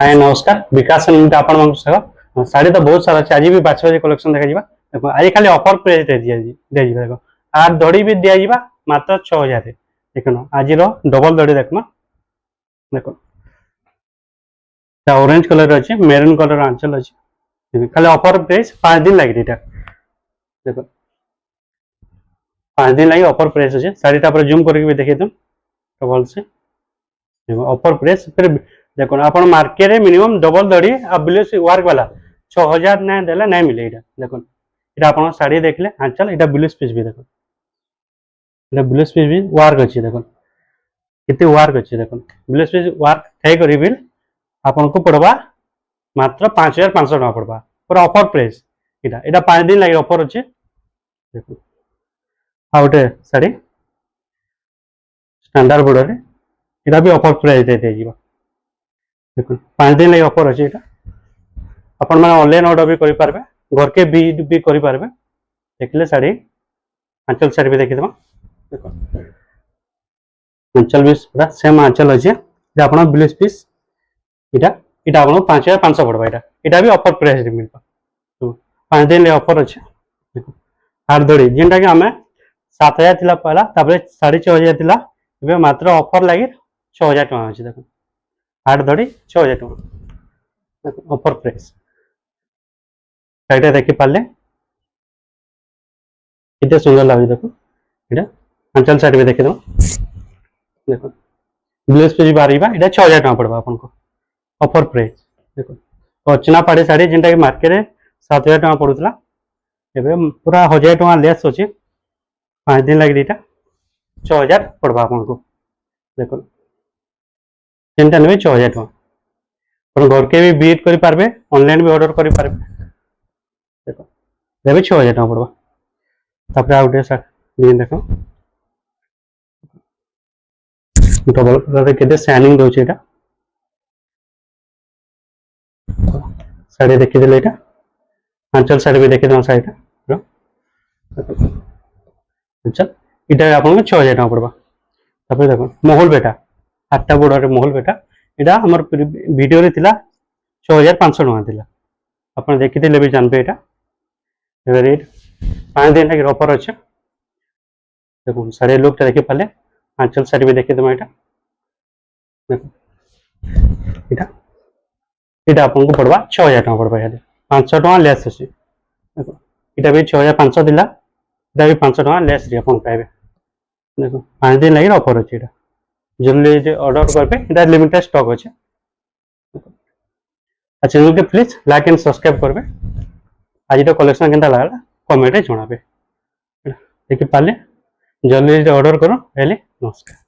हाय नमस्कार विकास आपण मन स्वागत साड़ी तो बहुत सारा आज भी बाछ बाछ कलेक्शन देखा देखो आज खाली ऑफर प्राइस दे देखो आर दड़ी भी दिया जावा मात्र 6000 देखो आज डबल दड़ी देखो देखो ऑरेंज कलर अच्छे मेरून कलर आंचल अच्छे खाली ऑफर प्राइस 5 दिन लगे देखो 5 दिन लगे ऑफर प्राइस अच्छे साड़ीटा पर जूम करके देखिए तुम तो भल से देखो ऑफर प्राइस फिर देखो आप मार्केट मिनिमम डबल दड़ी ब्लाउज वर्क वाला 6000 ना देला नहीं मिले इटा देखो इटा आप साड़ी देखले आंचल इटा ब्लाउज पीस भी देखो इटा ब्लाउज पीस भी वर्क अच्छी देखो कितने वर्क अच्छी देखो ब्लाउज पीस वर्क थे करी बिल आपन को पड़वा मात्र 5500 टका पड़वा पूरा ऑफर प्राइस इटा इटा 5 दिन लगे ऑफर अच्छे देखो आ गोटे साड़ी स्टैंडर्ड बॉर्डर इटा भी ऑफर प्राइस दे दिया देखो 5 दिन लगे ऑफर अच्छे आपण मैंने ऑनलाइन ऑर्डर भी करि पारबे घर के भी करि पारबे देखले साड़ी आंचल साड़ी भी देखि देबा देखो आंचल भी पूरा सेम आंचल अच्छे जे आपण ब्लाउज पीस इटा इटा आपण 5500 पड़बा इटा भी ऑफर प्राइस रे मिलबा तो 5 दिन ले ऑफर अच्छे देखो आर दड़ी जेंटा कि हमें 7000 थिला पहला तापर 6500 थिला एबे मात्र ऑफर लागि 6000 टका अछि देखो 8 दड़ी 6000 टका देखो ऑफर प्राइस साइड देखी पारे कितने सुंदर लगे देखो इटा आंचल साइड भी देखी दो देखो ब्लाउज पे बाहर इटा 6000 टका पड़वा आपन को ऑफर प्राइस देखो अर्चना पाड़ी साड़ी जेनटा कि मार्केट 7000 टका पड़ुतला एबे पूरा 1000 टका लेस अछि 5 दिन लगे इटा 6000 पड़वा आपन को देखो जेनटा ने 6000 टका पर घर के भी बीट करि पारबे ऑनलाइन भी ऑर्डर करि पारबे देखो ये भी 6000 टका पड़वा तापर आ गोटे डिजाइन देखो डबल कलर केते शाइनिंग दोचे एटा साड़ी देखि देले एटा आंचल साड़ी भी देखि दो साइड अच्छा इटा आपन 6000 टका पड़वा तापर देखो महल बेटा 8टा बॉर्डर महल बेटा एटा हमर वीडियो रे थिला 6500 टका थिला आपन देखि देले भी जानबे एटा रेट 5 दिन लगे ऑफर अच्छे देखो साड़ी लुक देखी पाले आंचल साड़ी भी देखी देमा देखो इटा इटा आपन को पड़वा 6000 टका पड़वा 500 टका लेस अछि देखो इटा भी 6500 दिला इटा भी 500 टका लेस रे आपन पाइबे देखो 5 दिन लगे ऑफर अछि इटा जल्दी ऑर्डर करबे इटा लिमिटेड स्टॉक अछि अच्छा चैनल के प्लीज लाइक एंड सब्सक्राइब करबे आज कलेक्शन केनता लागला कमेंट रे जणाबे देखि पाले जल्दी ऑर्डर करो पहले नमस्कार।